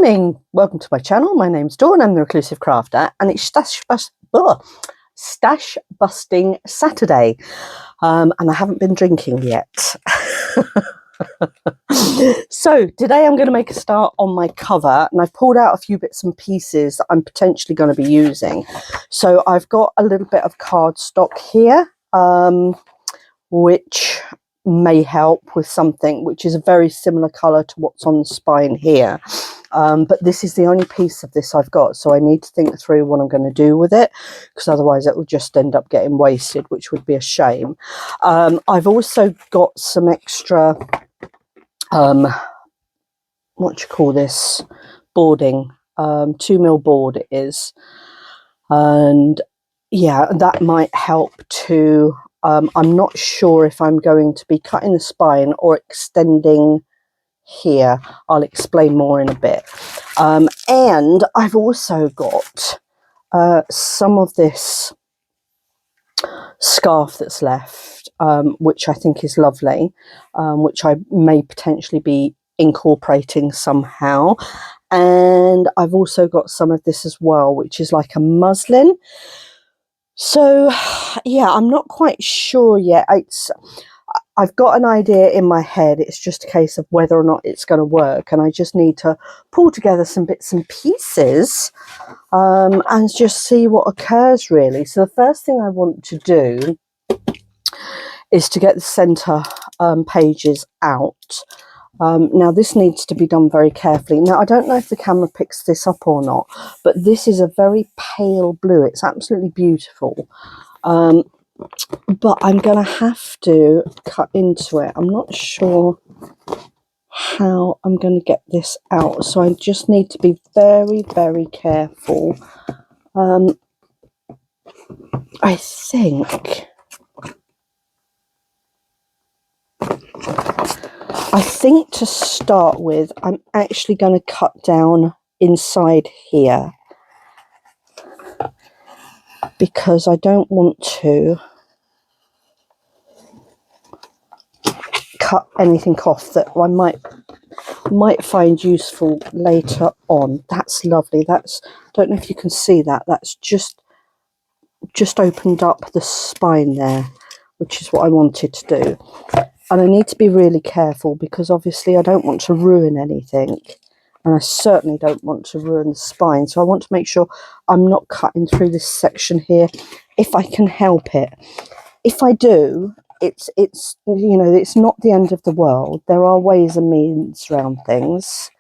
morning, welcome to my channel. My name's Dawn, I'm the Reclusive Crafter, and it's stash busting Saturday, and I haven't been drinking yet. So today I'm going to make a start on my cover, and I've pulled out a few bits and pieces that I'm potentially going to be using. So I've got a little bit of cardstock here, which may help with something which is a very similar colour to what's on the spine here. But this is the only piece of this I've got, so I need to think through what I'm going to do with it, because otherwise it will just end up getting wasted, which would be a shame. I've also got some extra, what do you call this, boarding, 2mm board it is, and yeah, that might help to, I'm not sure if I'm going to be cutting the spine or extending here. I'll explain more in a bit. And I've also got some of this scarf that's left, which I think is lovely, which I may potentially be incorporating somehow. And I've also got some of this as well, which is like a muslin. So yeah, I'm not quite sure yet. I've got an idea in my head. It's just a case of whether or not it's going to work, and I just need to pull together some bits and pieces and just see what occurs, really. So the first thing I want to do is to get the center pages out. Now this needs to be done very carefully. Now I don't know if the camera picks this up or not, but this is a very pale blue. It's absolutely beautiful. But I'm going to have to cut into it. I'm not sure how I'm going to get this out, so I just need to be very, very careful. I think to start with, I'm actually going to cut down inside here, because I don't want to cut anything off that I might find useful later on. That's lovely. That's, don't know if you can see that. That's just opened up the spine there, which is what I wanted to do. And I need to be really careful, because obviously I don't want to ruin anything, and I certainly don't want to ruin the spine. So I want to make sure I'm not cutting through this section here if I can help it. If I do, it's you know, it's not the end of the world. There are ways and means around things,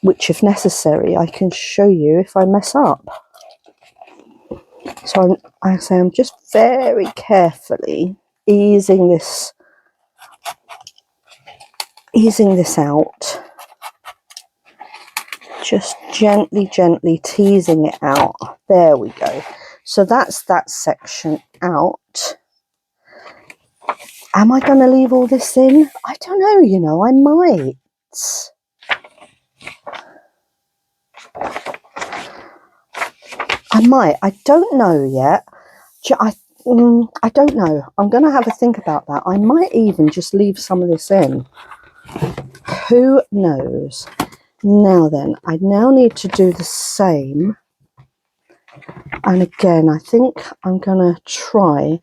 which if necessary I can show you if I mess up. So I'm just very carefully easing this out, just gently teasing it out. There we go. So that's that section out. Am I going to leave all this in? I don't know, you know, I might. I don't know yet. I don't know. I'm going to have a think about that. I might even just leave some of this in. Who knows? Now then, I now need to do the same. And again, I think I'm going to try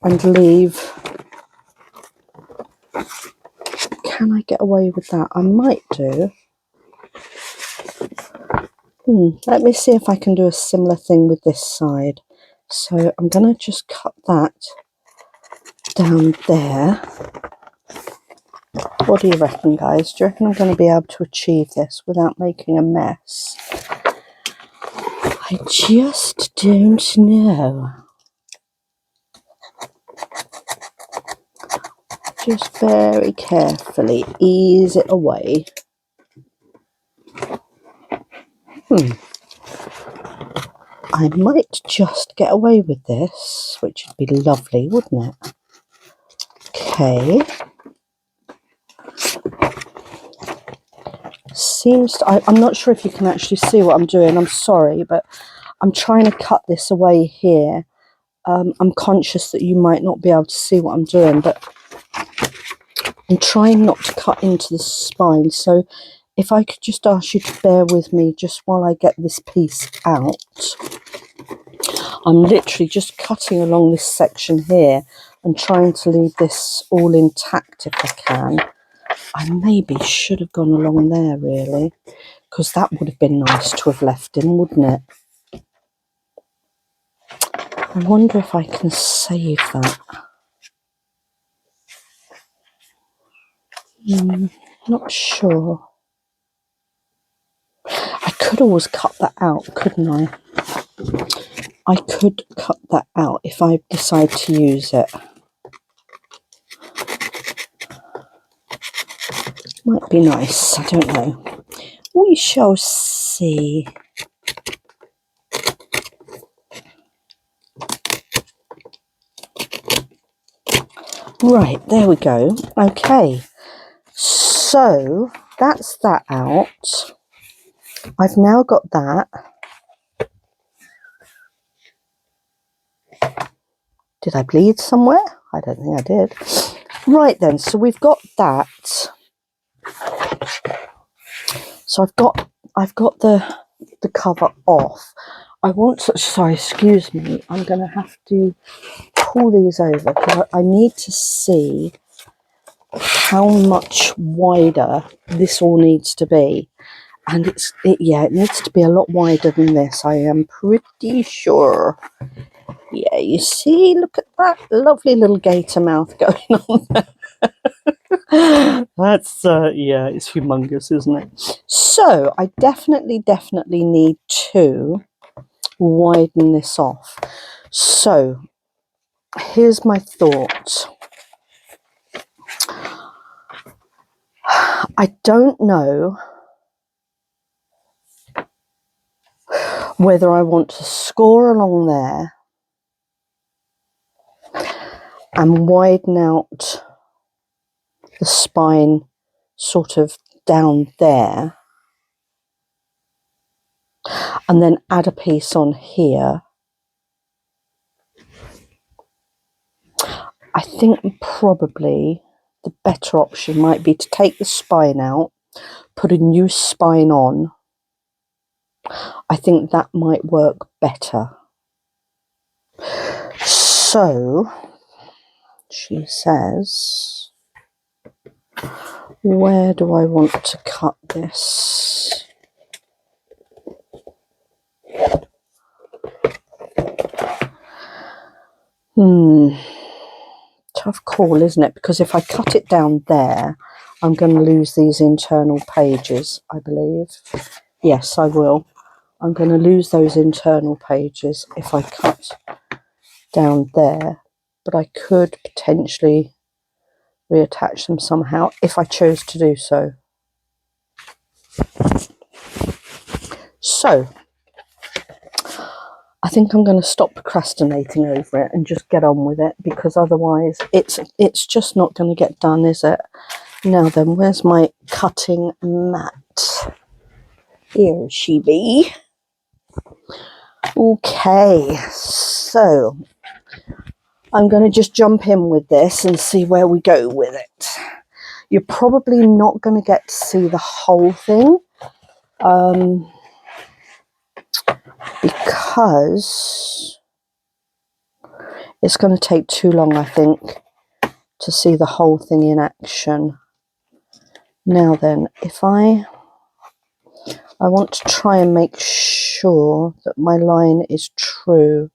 and leave. Can I get away with that? I might do. Let me see if I can do a similar thing with this side. So I'm going to just cut that down there. What do you reckon, guys? Do you reckon I'm going to be able to achieve this without making a mess? I just don't know. Just very carefully ease it away. I might just get away with this, which would be lovely, wouldn't it? Okay. Seems to, I'm not sure if you can actually see what I'm doing. I'm sorry, but I'm trying to cut this away here. I'm conscious that you might not be able to see what I'm doing, but I'm trying not to cut into the spine, so if I could just ask you to bear with me just while I get this piece out. I'm literally just cutting along this section here and trying to leave this all intact if I can. I maybe should have gone along there really, because that would have been nice to have left in, wouldn't it? I wonder if I can save that. Not sure. I could always cut that out, couldn't I? I could cut that out if I decide to use it. Might be nice, I don't know. We shall see. Right, there we go. Okay, so that's that out. I've now got that. Did I bleed somewhere? I don't think I did. Right then, so we've got that. So I've got the cover off. I want to, sorry, excuse me. I'm going to have to pull these over because I need to see how much wider this all needs to be. And it needs to be a lot wider than this. I am pretty sure. Yeah, you see, look at that lovely little gator mouth going on there. That's, yeah, it's humongous, isn't it? So I definitely need to widen this off. So here's my thought. I don't know whether I want to score along there and widen out the spine sort of down there and then add a piece on here. I think probably the better option might be to take the spine out, put a new spine on. I think that might work better. So she says, where do I want to cut this? Tough call, isn't it? Because if I cut it down there, I'm going to lose these internal pages, I believe. Yes, I will. I'm going to lose those internal pages if I cut down there. But I could potentially reattach them somehow if I chose to do so. So I think I'm going to stop procrastinating over it and just get on with it, because otherwise it's just not going to get done, is it? Now then, where's my cutting mat? Here she be. Okay, so I'm going to just jump in with this and see where we go with it. You're probably not going to get to see the whole thing because it's going to take too long, I think, to see the whole thing in action. Now then, if I want to try and make sure that my line is true,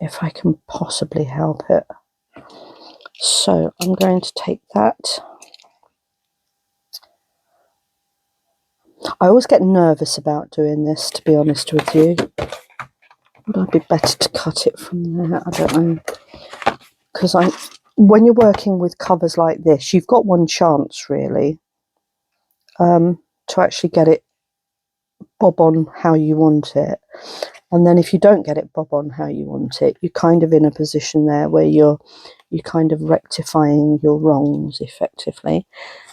if I can possibly help it. So I'm going to take that. I always get nervous about doing this, to be honest with you. Would I be better to cut it from there? I don't know. Because when you're working with covers like this, you've got one chance really to actually get it bob on how you want it. And then if you don't get it bob on how you want it, you're kind of in a position there where you're kind of rectifying your wrongs effectively.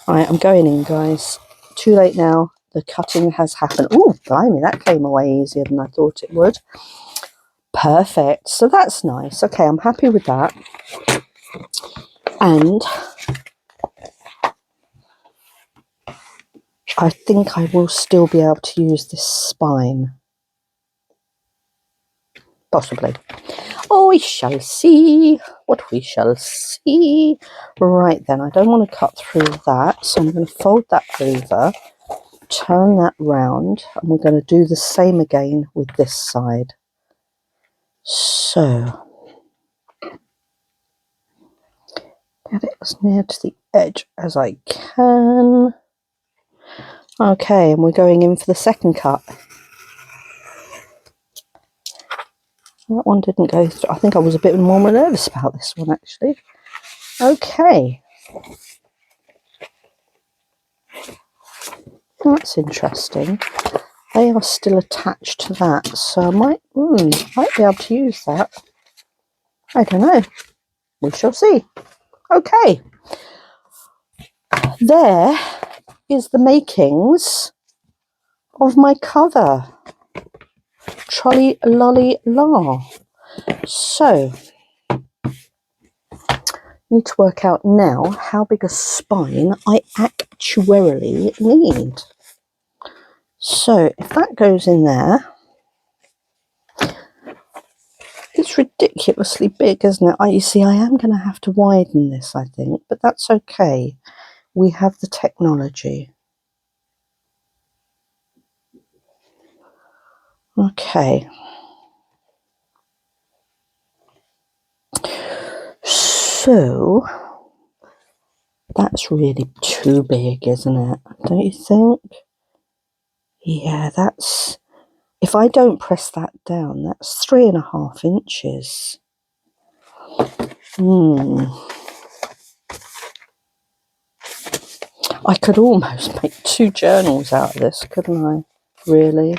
All right, I'm going in, guys. Too late now. The cutting has happened. Oh, blimey, that came away easier than I thought it would. Perfect. So that's nice. Okay, I'm happy with that. And I think I will still be able to use this spine. Possibly. Oh, we shall see what we shall see. Right then, I don't want to cut through that, so I'm going to fold that over, turn that round, and we're going to do the same again with this side. So, get it as near to the edge as I can. Okay, and we're going in for the second cut. That one didn't go through. I think I was a bit more nervous about this one, actually. Okay. That's interesting. They are still attached to that, so I might be able to use that. I don't know. We shall see. Okay. There is the makings of my cover. Trolly lolly la. So, need to work out now how big a spine I actually need. So, if that goes in there, it's ridiculously big, isn't it? You see, I am going to have to widen this, I think, but that's okay. We have the technology. Okay. So, that's really too big, isn't it? Don't you think? Yeah, that's... If I don't press that down, that's 3.5 inches. I could almost make 2 journals out of this, couldn't I? Really?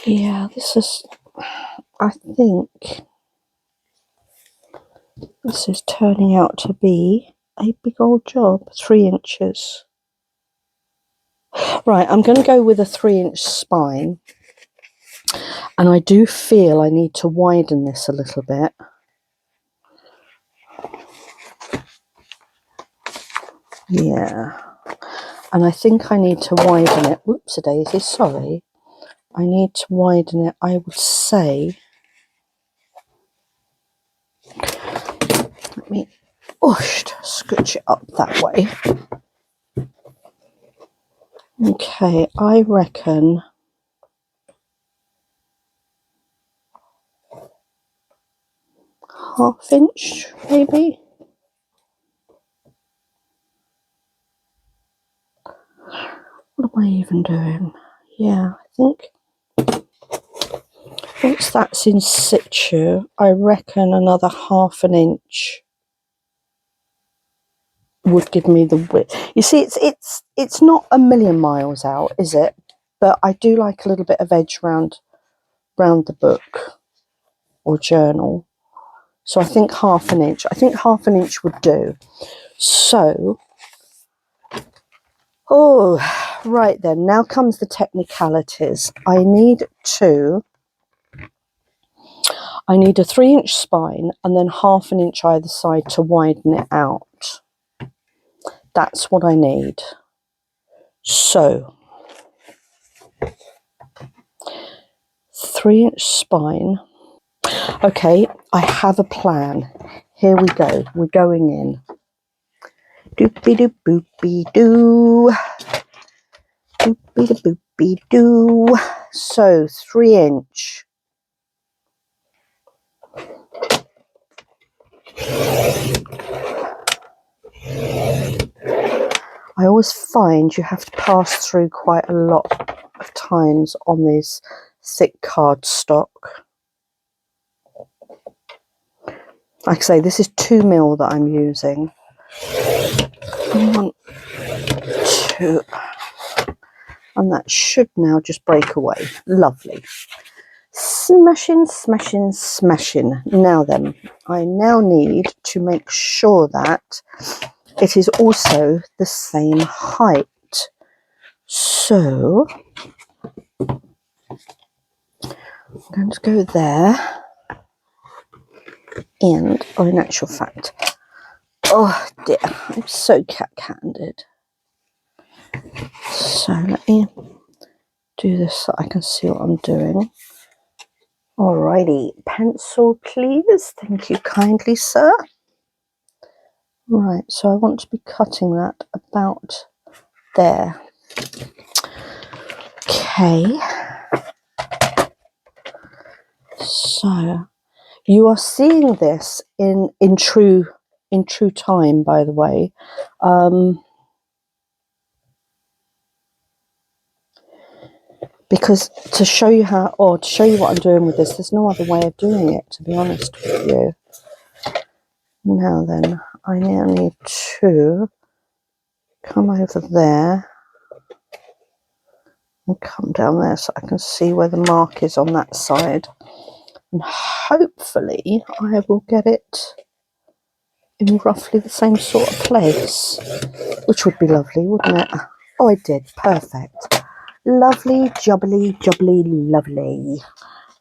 Yeah, this is... I think this is turning out to be a big old job. 3 inches. Right, I'm going to go with a 3-inch spine. And I do feel I need to widen this a little bit. Yeah. And I think I need to widen it. Whoops-a-daisy, sorry. I need to widen it, I would say. Let me scooch it up that way. Okay, I reckon... ½ inch, maybe? What am I even doing? Yeah, I think once that's in situ, I reckon another ½ inch would give me the width. You see, it's not a million miles out, is it? But I do like a little bit of edge round the book or journal. So I think ½ inch. I think ½ inch would do. So, right then. Now comes the technicalities. I need a 3-inch spine and then ½ inch either side to widen it out. That's what I need. So, 3-inch spine. Okay, I have a plan. Here we go. We're going in. Doopy-doop-boopy-doo. Doopy-doop-boopy-doo. So, 3-inch. I always find you have to pass through quite a lot of times on these thick cardstock. Like I say, this is 2mm that I'm using. 1, 2, and that should now just break away. Lovely. Smashing, smashing, smashing. Now then, I now need to make sure that it is also the same height. So, I'm going to go there. And, oh, in actual fact, oh dear, I'm so cat-handed. So let me do this so I can see what I'm doing. Alrighty, pencil please. Thank you kindly, sir. Right, so I want to be cutting that about there. Okay. So you are seeing this in true time, by the way. Because to show you how, or to show you what I'm doing with this, there's no other way of doing it, to be honest with you. Now then, I now need to come over there and come down there so I can see where the mark is on that side. And hopefully I will get it in roughly the same sort of place, which would be lovely, wouldn't it? Oh, I did. Perfect. Lovely, jubbly, lovely.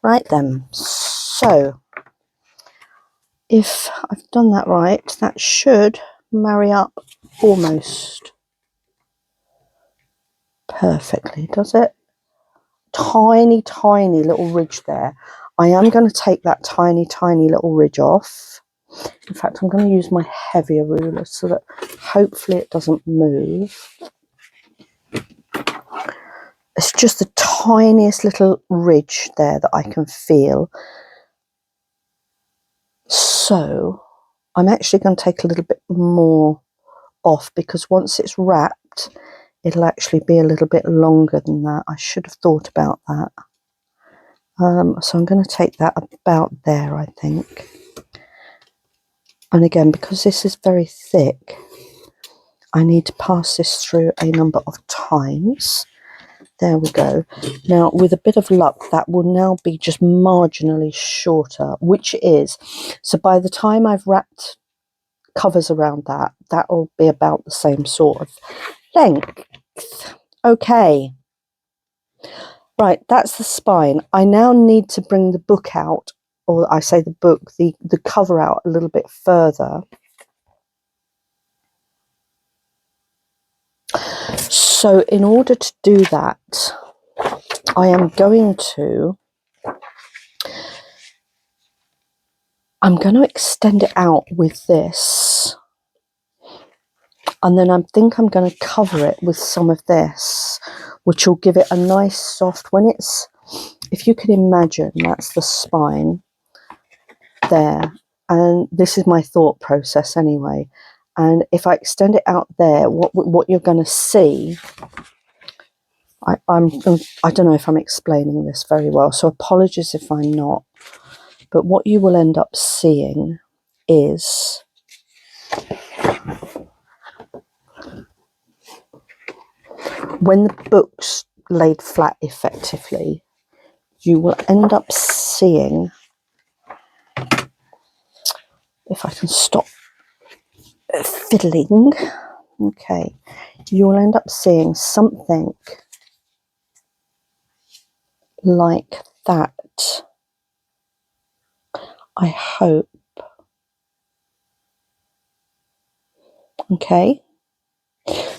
Right then. So, if I've done that right, that should marry up almost perfectly, does it? Tiny little ridge there. I am going to take that tiny little ridge off. In fact, I'm going to use my heavier ruler so that hopefully it doesn't move. It's just the tiniest little ridge there that I can feel. So I'm actually going to take a little bit more off, because once it's wrapped, it'll actually be a little bit longer than that. I should have thought about that. So I'm going to take that about there, I think. And again, because this is very thick, I need to pass this through a number of times. There we go. Now, with a bit of luck, that will now be just marginally shorter, which is, so by the time I've wrapped covers around that, that'll be about the same sort of length. Okay. Right, that's the spine. I now need to bring the book out, or I say the book, the cover out a little bit further. So in order to do that, I am going to extend it out with this. And then I think I'm going to cover it with some of this, which will give it a nice soft, when it's, if you can imagine, that's the spine there. And this is my thought process anyway. And if I extend it out there, what you're going to see, I don't know if I'm explaining this very well, so apologies if I'm not. But what you will end up seeing is when the book's laid flat effectively, you will end up seeing, if I can stop fiddling, okay, you will end up seeing something like that. I hope. Okay,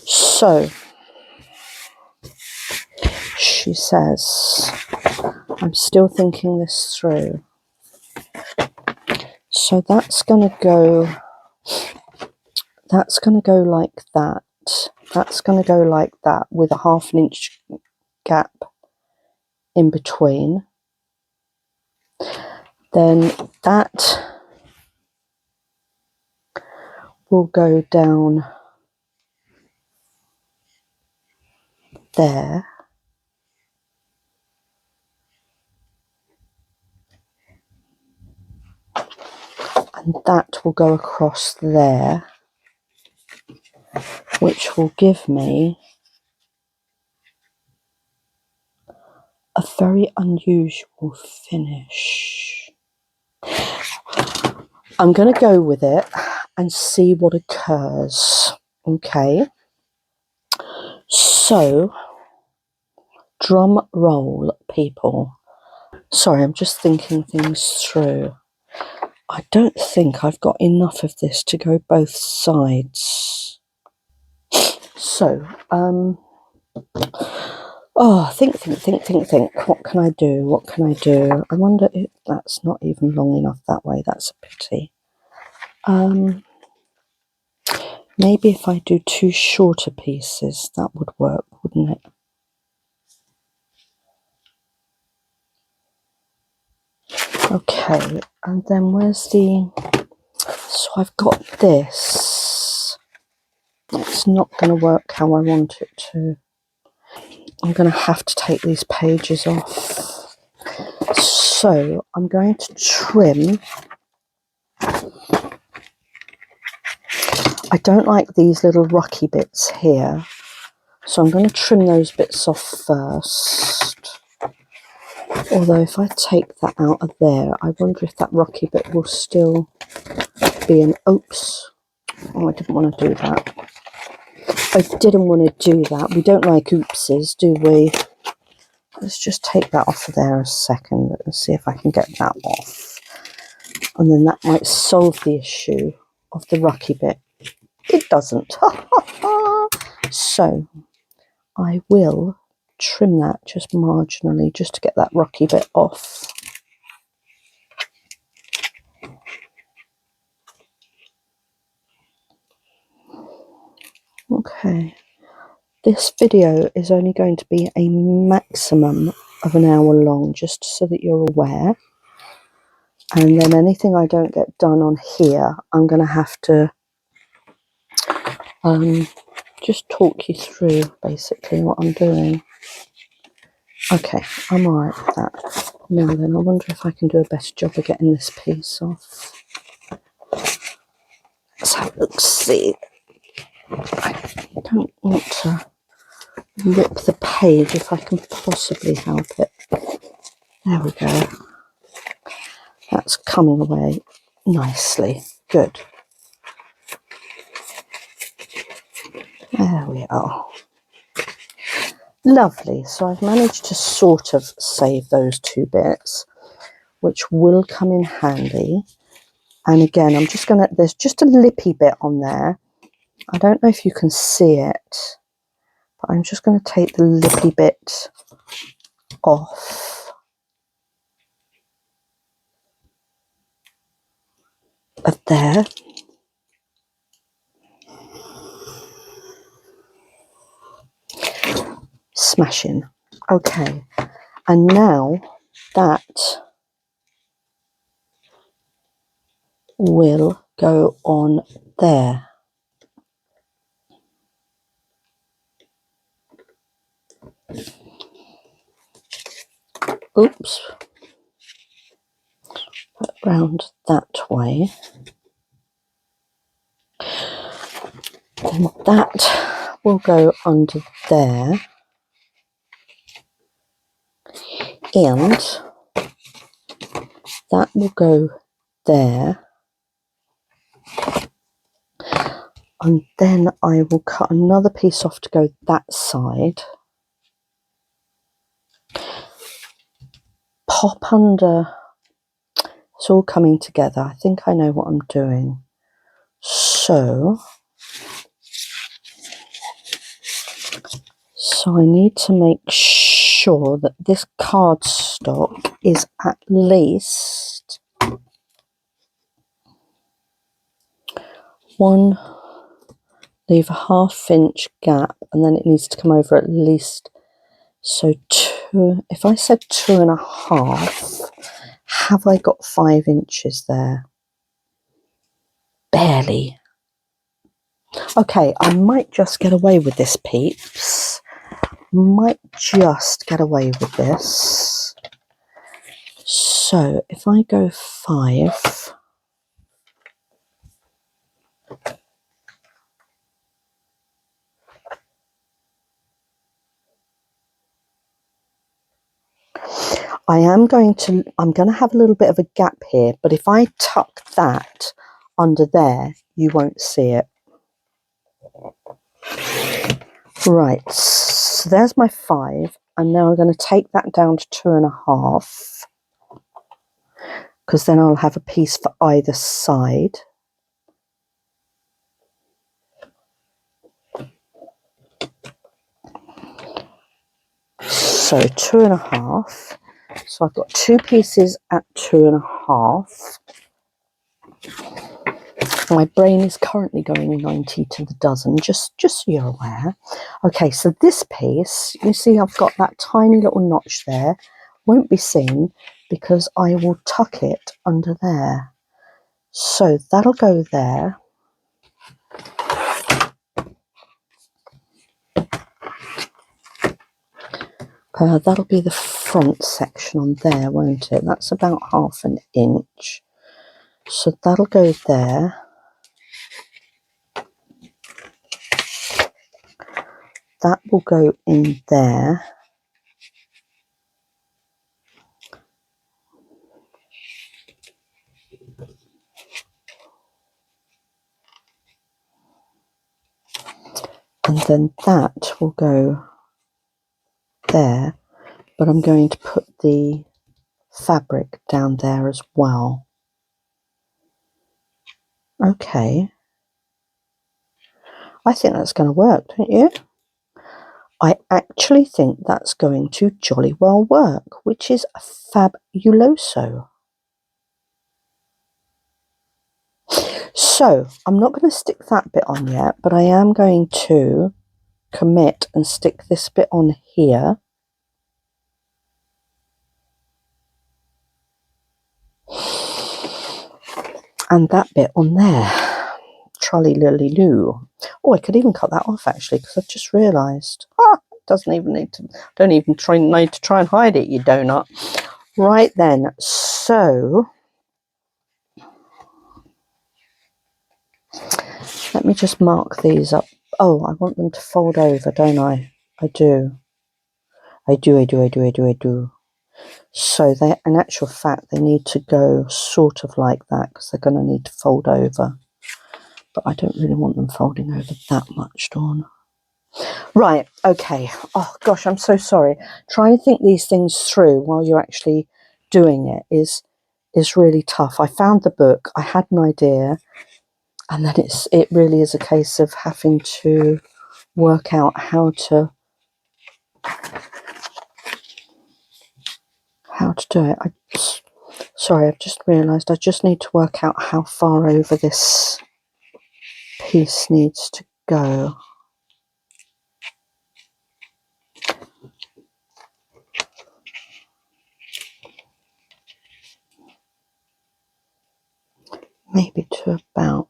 so she says, I'm still thinking this through. So that's going to go like that. That's going to go like that, with a 1/2 inch gap in between. Then that will go down there. And that will go across there, which will give me a very unusual finish. I'm going to go with it and see what occurs. Okay. So, drum roll, people. Sorry, I'm just thinking things through. I don't think I've got enough of this to go both sides. So, oh, think. What can I do? What can I do? I wonder if that's not even long enough that way. That's a pity. Maybe if I do 2 shorter pieces, that would work, wouldn't it? Okay, and then where's the... So I've got this. It's not going to work how I want it to. I'm going to have to take these pages off. So I'm going to trim. I don't like these little rocky bits here, so I'm going to trim those bits off first. Although if I take that out of there, I wonder if that rocky bit will still be an... Oops. Oh, I didn't want to do that. I didn't want to do that. We don't like oopses, do we? Let's just take that off of there a second and see if I can get that off. And then that might solve the issue of the rocky bit. It doesn't. So I will trim that just marginally just to get that rocky bit off. Okay. This video is only going to be a maximum of an hour long, just so that you're aware. And then anything I don't get done on here, I'm going to have to just talk you through basically what I'm doing. Okay, I'm alright with that. Now then, I wonder if I can do a better job of getting this piece off. Let's have a look, see. I don't want to rip the page if I can possibly help it. There we go. That's coming away nicely. Good. There we are. Lovely. So I've managed to sort of save those 2 bits, which will come in handy. And again, I'm just going to... There's just a lippy bit on there. I don't know if you can see it, but I'm just going to take the lippy bit off of there. Smashing. Okay, and now that will go on there. Oops. Put round that way. Then that will go under there. And that will go there. And then I will cut another piece off to go that side. Pop under. It's all coming together. I think I know what I'm doing. So I need to make sure that this cardstock is at least leave a 1/2 inch gap, and then it needs to come over at least, so 2, if I said 2.5, have I got 5 inches there? Barely. Okay, I might just get away with this, peeps. Might just get away with this. So if I go 5, I'm going to have a little bit of a gap here, but if I tuck that under there, you won't see it. Right, so there's my 5, and now I'm going to take that down to 2.5. because then I'll have a piece for either side. So 2.5. So I've got 2 pieces at 2.5. My brain is currently going 90 to the dozen, just so you're aware. Okay, so this piece, you see I've got that tiny little notch there. Won't be seen because I will tuck it under there. So that'll go there. That'll be the front section on there, won't it? That's about 1/2 inch. So that'll go there. That will go in there. And then that will go there. But I'm going to put the fabric down there as well. Okay. I think that's going to work, don't you? I actually think that's going to jolly well work, which is fabuloso. So I'm not going to stick that bit on yet, but I am going to commit and stick this bit on here. And that bit on there. Trolley-lily-loo. Oh, I could even cut that off actually, because I've just realised. Doesn't even need to, don't even need to try and hide it, you donut. Right then, so let me just mark these up. Oh, I want them to fold over, don't I? I do. I do. So they, in actual fact, they need to go sort of like that because they're going to need to fold over. But I don't really want them folding over that much, Dawn. Right, okay. Oh gosh, I'm so sorry. Trying to think these things through while you're actually doing it is really tough. I found the book, I had an idea, and then it really is a case of having to work out how to do it. Sorry, I've just realised I just need to work out how far over this piece needs to go. Maybe to about...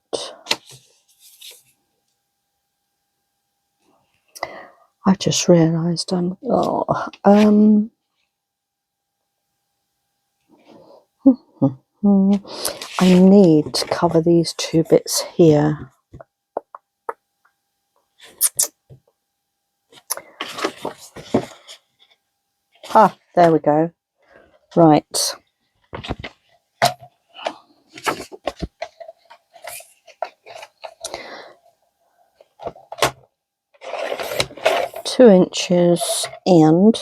I just realised I need to cover these 2 bits here. There we go. Right. Two inches and...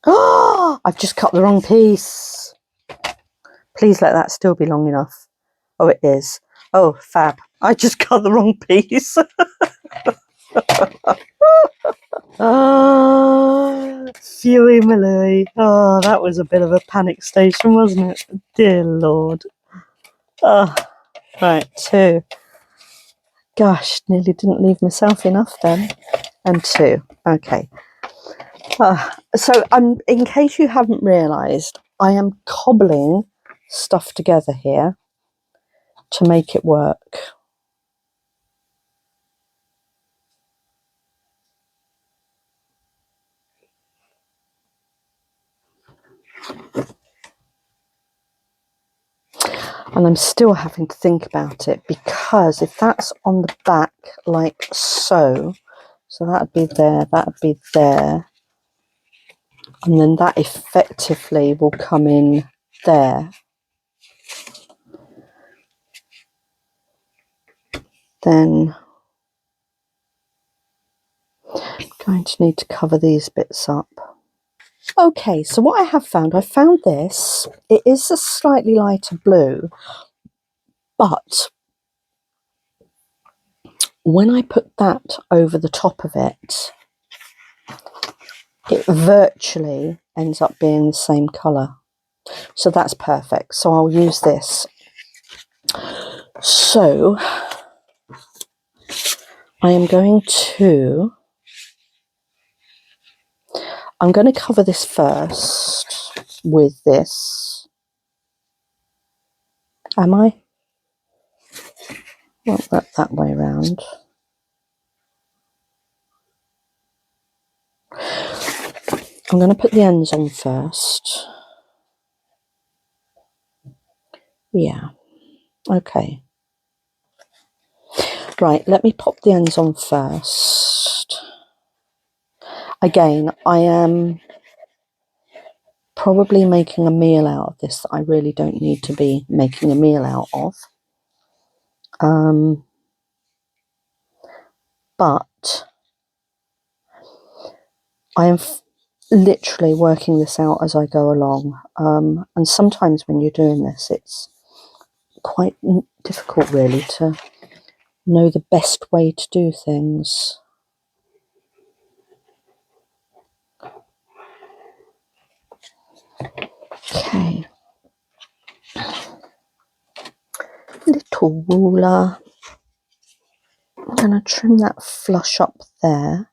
Oh, I've just cut the wrong piece. Please let that still be long enough. Oh, it is. Oh, fab. I just cut the wrong piece. Oh, phew, Emily. Oh, that was a bit of a panic station, wasn't it? Dear Lord. Oh, right, 2. Gosh, nearly didn't leave myself enough then. And 2. Okay. So in case you haven't realised, I am cobbling stuff together here to make it work. And I'm still having to think about it, because if that's on the back like so that'd be there, that'd be there, and then that effectively will come in there. Then I'm going to need to cover these bits up. Okay, so what I found this. It is a slightly lighter blue, but when I put that over the top of it, it virtually ends up being the same colour. So that's perfect. So I'll use this. So I am going to... I'm going to cover this first with this. Am I? Well, that way around. I'm going to put the ends on first. Yeah. Okay. Right, let me pop the ends on first. Again, I am probably making a meal out of this that I really don't need to be making a meal out of. But I am literally working this out as I go along. And sometimes when you're doing this, it's quite difficult really to know the best way to do things. Okay. Little ruler. I'm going to trim that flush up there.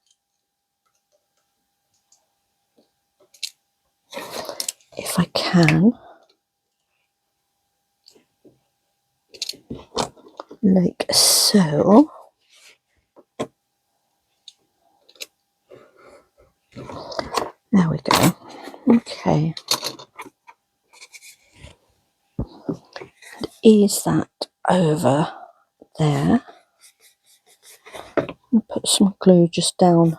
If I can. Like so. There we go. Okay. Ease that over there. And put some glue just down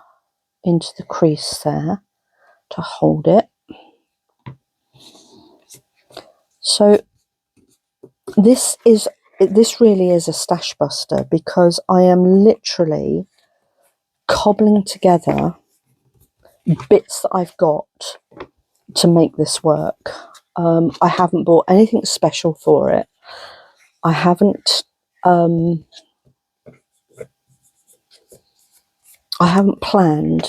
into the crease there to hold it. So this really is a stash buster because I am literally cobbling together bits that I've got to make this work. I haven't bought anything special for it. I haven't planned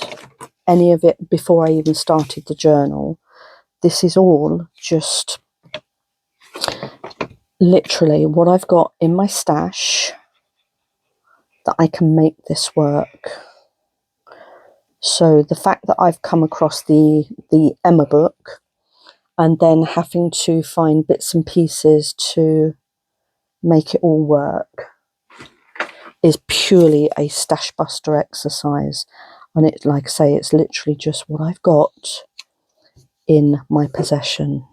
any of it before I even started the journal. This is all just literally what I've got in my stash that I can make this work. So the fact that I've come across the Emma book and then having to find bits and pieces to make it all work is purely a stash buster exercise. And it, like I say, it's literally just what I've got in my possession.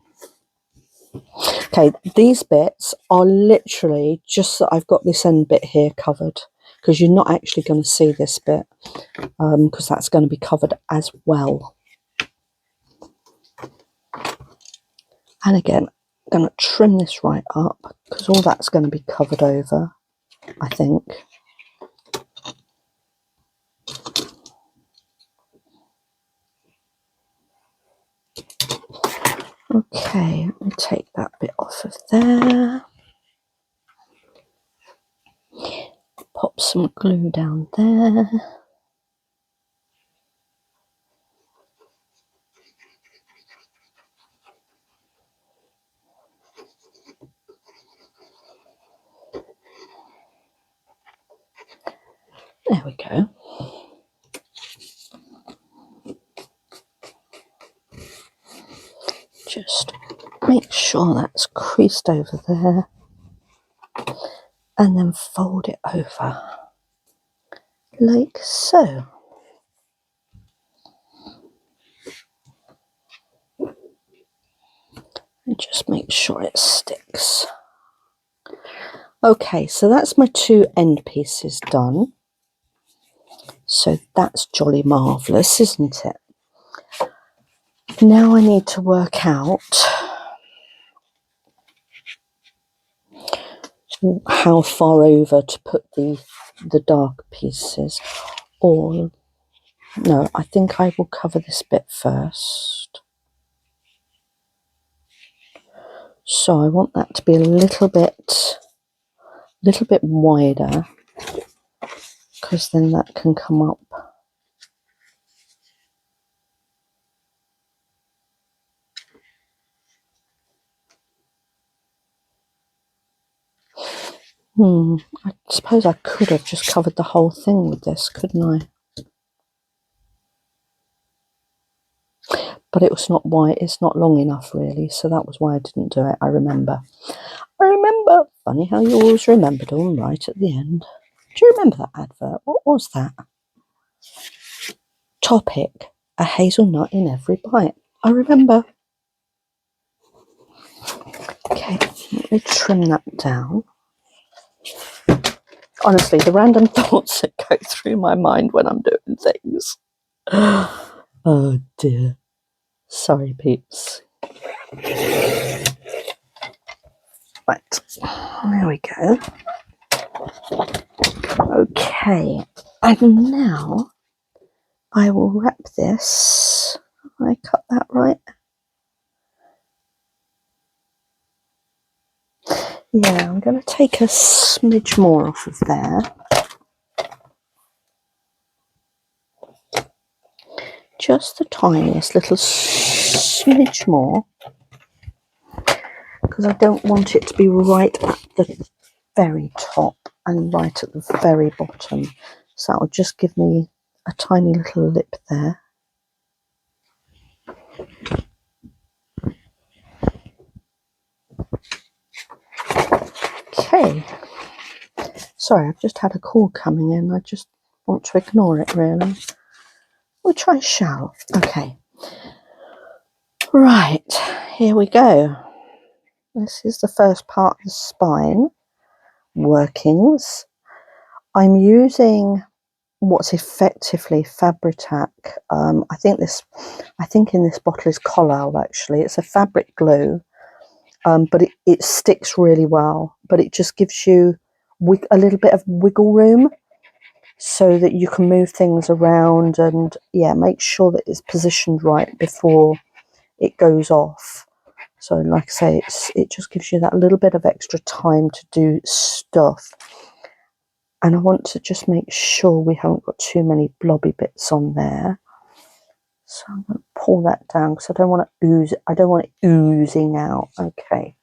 Okay, these bits are literally just that I've got this end bit here covered, because you're not actually going to see this bit because that's going to be covered as well. And again, I'm going to trim this right up because all that's going to be covered over, I think. Okay, let me take that bit off of there. Pop some glue down there. There we go. Just make sure that's creased over there. And then fold it over. Like so. And just make sure it sticks. Okay, so that's my two end pieces done. So that's jolly marvellous, isn't it? Now I need to work out how far over to put the dark pieces. Or, no, I think I will cover this bit first. So I want that to be a little bit wider, because then that can come up. I suppose I could have just covered the whole thing with this, couldn't I? But it was not wide, it's not long enough really, so that was why I didn't do it. I remember. Funny how you always remembered all right at the end. Do you remember that advert? What was that? Topic, a hazelnut in every bite. I remember. Okay, let me trim that down. Honestly, the random thoughts that go through my mind when I'm doing things. Oh dear. Sorry, peeps. Right, there we go. Okay, and now I will wrap this. I cut that right? Yeah, I'm going to take a smidge more off of there. Just the tiniest little smidge more, because I don't want it to be right at the very top and right at the very bottom. So that will just give me a tiny little lip there. Okay. Sorry, I've just had a call coming in. I just want to ignore it, really. Which I shall. Okay. Right, here we go. This is the first part of the spine workings. I'm using what's effectively Fabri-Tac. I think in this bottle is Collall, actually. It's a fabric glue, but it sticks really well. But it just gives you a little bit of wiggle room, so that you can move things around and, yeah, make sure that it's positioned right before it goes off. So like I say, it just gives you that little bit of extra time to do stuff. And I want to just make sure we haven't got too many blobby bits on there. So I'm going to pull that down because I don't want it oozing out. Okay.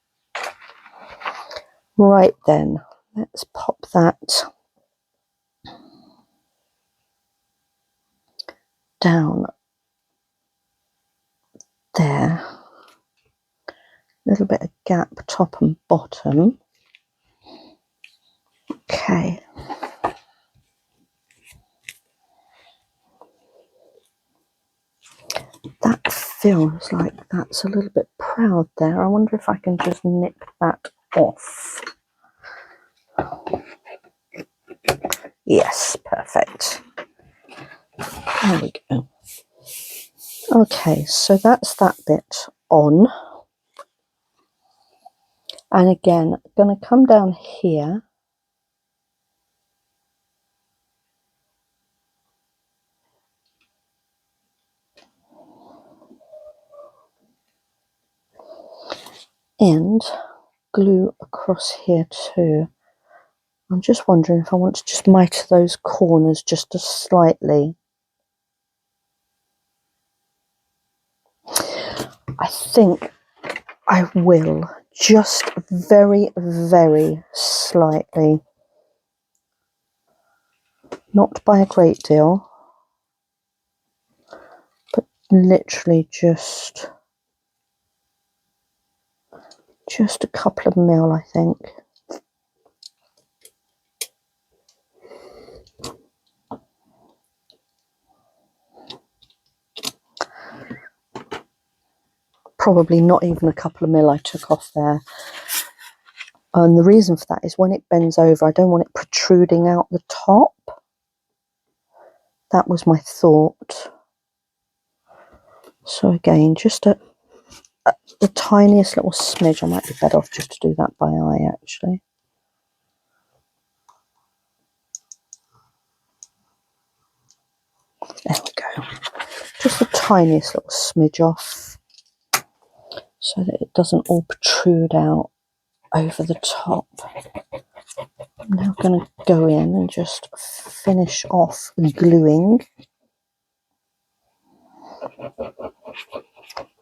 Right then, let's pop that down there. A little bit of gap top and bottom. Okay. That feels like that's a little bit proud there. I wonder if I can just nip that off. Yes, perfect. There we go. Okay, so that's that bit on. And again, I'm going to come down here. And glue across here too. I'm just wondering if I want to just mite those corners just slightly. I think I will, just very, very slightly. Not by a great deal, but literally just a couple of mil, I think. Probably not even a couple of mil I took off there. And the reason for that is when it bends over, I don't want it protruding out the top. That was my thought. So again, just the tiniest little smidge. I might be better off just to do that by eye, actually. There we go. Just the tiniest little smidge off, so that it doesn't all protrude protrude out over the top. I'm now going to go in and just finish off gluing,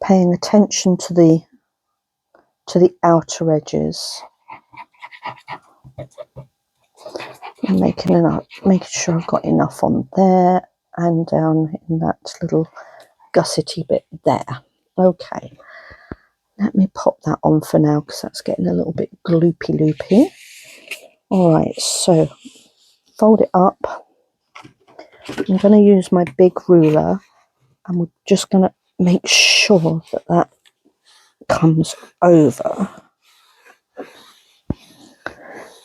paying attention to the outer edges, and making sure I've got enough on there and down in that little gussety bit there. Okay, let me pop that on for now because that's getting a little bit gloopy loopy. All right, so fold it up. I'm going to use my big ruler and we're just going to make sure that that comes over.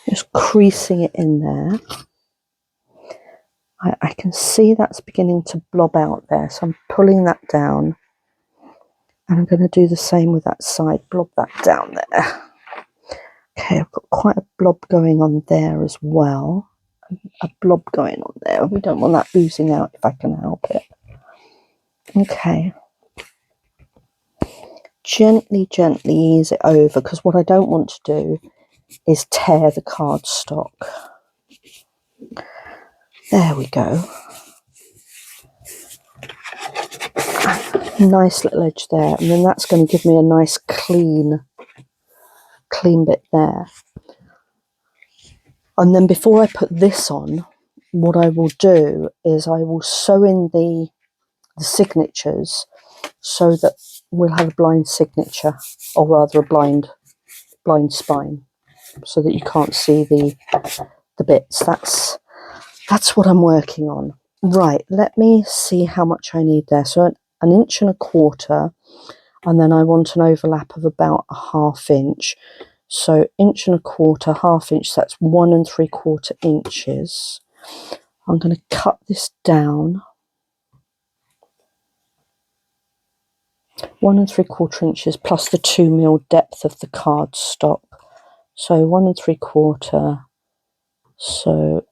Just creasing it in there. I can see that's beginning to blob out there, so I'm pulling that down. And I'm going to do the same with that side, blob that down there. Okay, I've got quite a blob going on there as well. A blob going on there. We don't want that oozing out if I can help it. Okay. Gently ease it over, because what I don't want to do is tear the cardstock. There we go. Nice little edge there, and then that's going to give me a nice clean bit there. And then before I put this on, what I will do is I will sew in the signatures so that we'll have a blind signature, or rather a blind spine, so that you can't see the bits. That's what I'm working on. Right, let me see how much I need there. So 1.25 inches, and then I want an overlap of about 1/2 inch. So 1.25 inches, 1/2 inch, that's 1 3/4 inches. I'm going to cut this down 1 3/4 inches plus the 2mm depth of the cardstock. So 1 3/4, so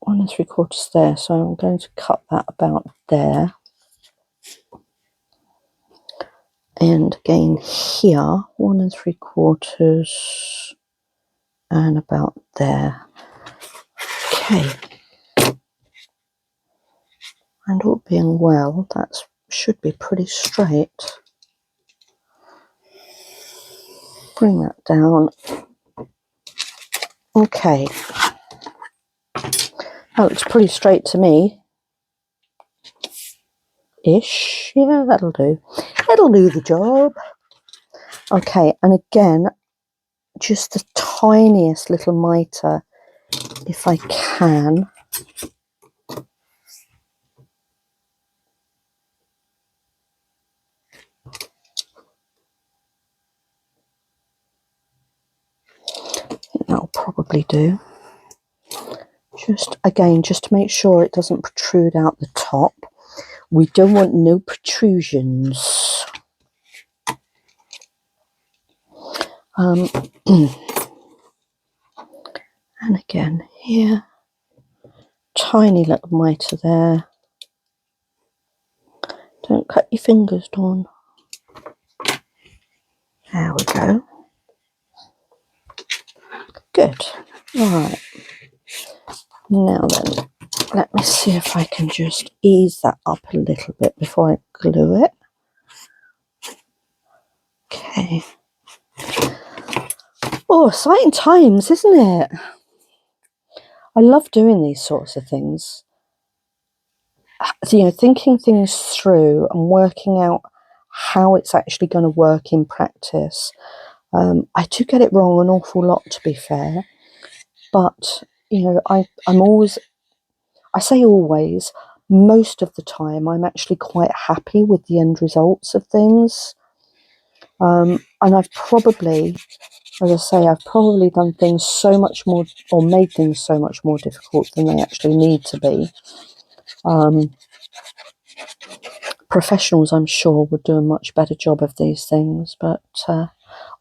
1 3/4 there. So I'm going to cut that about there. And again here, 1 3/4 and about there. Okay. And all being well, that should be pretty straight. Bring that down. Okay. That looks pretty straight to me. Ish. Yeah, that'll do. It'll do the job. Okay, and again, just the tiniest little mitre, if I can. That'll probably do. Just to make sure it doesn't protrude out the top. We don't want no protrusions. And again here, tiny little mitre there. Don't cut your fingers, Dawn. There we go. Good. Alright. Now then, let me see if I can just ease that up a little bit before I glue it. Okay. Oh, exciting times, isn't it? I love doing these sorts of things. You know, thinking things through and working out how it's actually going to work in practice. I do get it wrong an awful lot, to be fair. But, you know, I'm always, I say always, most of the time I'm actually quite happy with the end results of things. And I've probably, as I say, I've probably done things so much more, or made things so much more difficult than they actually need to be. Professionals, I'm sure, would do a much better job of these things, but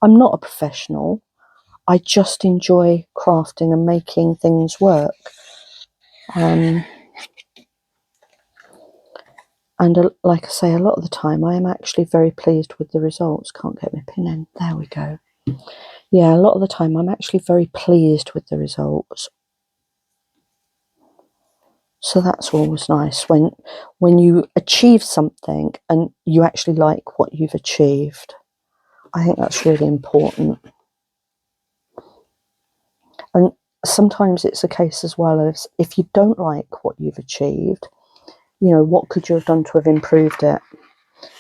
I'm not a professional. I just enjoy crafting and making things work. And like I say, a lot of the time I am actually very pleased with the results. Can't get my pin in. There we go. Yeah, a lot of the time I'm actually very pleased with the results. So that's always nice when you achieve something and you actually like what you've achieved. I think that's really important. And sometimes it's a case as well as if you don't like what you've achieved, you know, what could you have done to have improved it?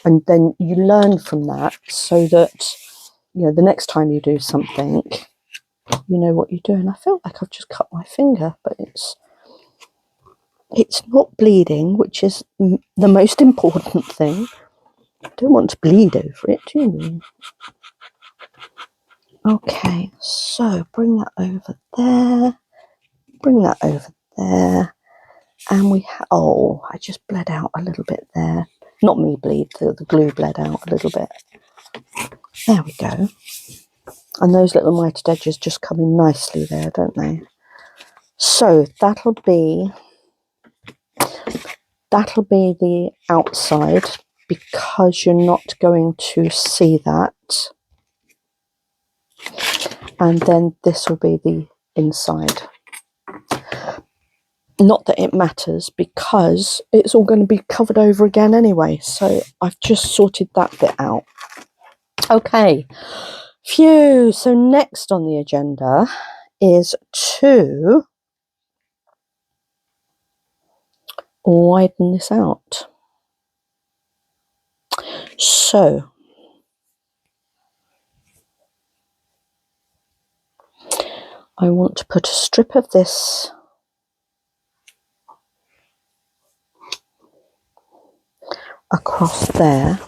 And then you learn from that so that, you know, the next time you do something, you know what you're doing. I feel like I've just cut my finger, but it's not bleeding, which is the most important thing. I don't want to bleed over it, do you? Okay, so bring that over there, bring that over there, and we oh, I just bled out a little bit there. Not me bleed, the glue bled out a little bit. There we go. And those little mited edges just come in nicely there, don't they? So that'll be the outside, because you're not going to see that. And then this will be the inside. Not that it matters, because it's all going to be covered over again anyway. So I've just sorted that bit out. Okay, phew. So next on the agenda is to widen this out. So I want to put a strip of this across there.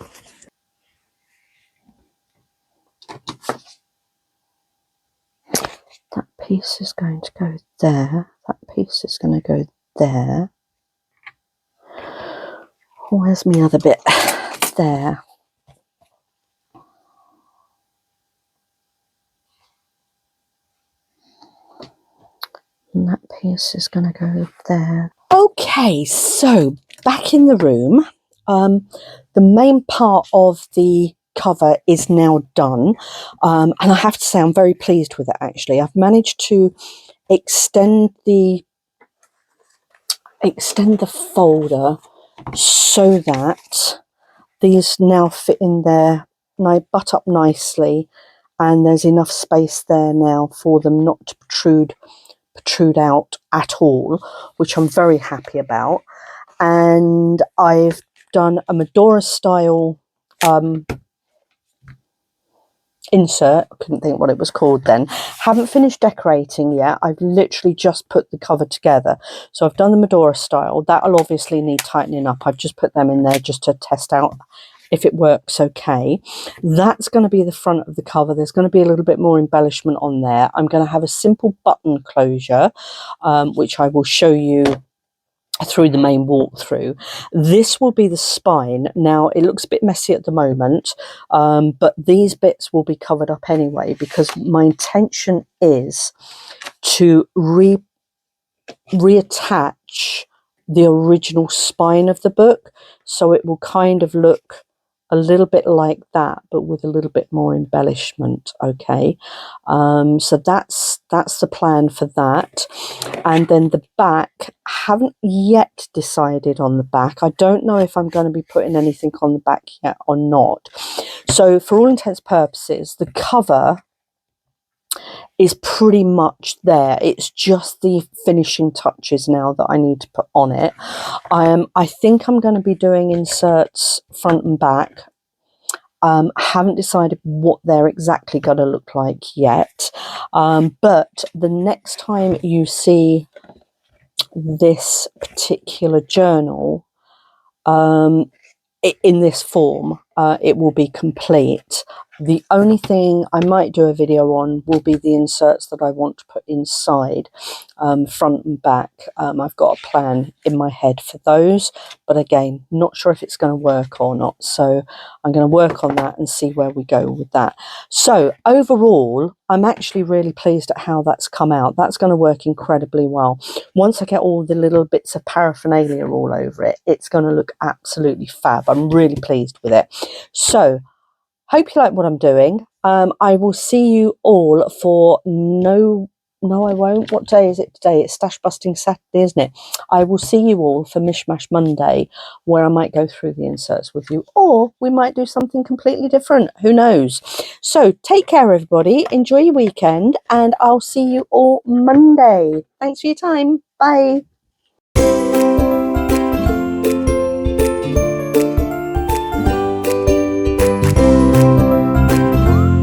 That piece is going to go there. That piece is going to go there. Where's my other bit? There. And that piece is going to go there. Okay, so back in the room. The main part of the cover is now done. And I have to say I'm very pleased with it, actually. I've managed to extend the folder so that these now fit in there and I butt up nicely, and there's enough space there now for them not to protrude out at all, which I'm very happy about. And I've done a Medora style insert. I couldn't think what it was called then. Haven't finished decorating yet. I've literally just put the cover together. So I've done the Medora style. That'll obviously need tightening up. I've just put them in there just to test out if it works okay. That's going to be the front of the cover. There's going to be a little bit more embellishment on there. I'm going to have a simple button closure, which I will show you through the main walkthrough. This will be the spine. Now it looks a bit messy at the moment, but these bits will be covered up anyway, because my intention is to reattach the original spine of the book, so it will kind of look a little bit like that, but with a little bit more embellishment. Okay, so that's the plan for that. And then the back, haven't yet decided on the back. I don't know if I'm going to be putting anything on the back yet or not. So for all intents and purposes, the cover is pretty much there. It's just the finishing touches now that I need to put on it. I think I'm going to be doing inserts front and back. Haven't decided what they're exactly going to look like yet. But the next time you see this particular journal in this form, it will be complete. The only thing I might do a video on will be the inserts that I want to put inside, front and back. I've got a plan in my head for those, but again, not sure if it's going to work or not. So I'm going to work on that and see where we go with that. So overall, I'm actually really pleased at how that's come out. That's going to work incredibly well. Once I get all the little bits of paraphernalia all over it, it's going to look absolutely fab. I'm really pleased with it. So hope you like what I'm doing. I will see you all for no, I won't. What day is it today? It's Stash Busting Saturday, isn't it? I will see you all for Mishmash Monday, where I might go through the inserts with you, or we might do something completely different. Who knows? So take care, everybody. Enjoy your weekend, and I'll see you all Monday. Thanks for your time. Bye.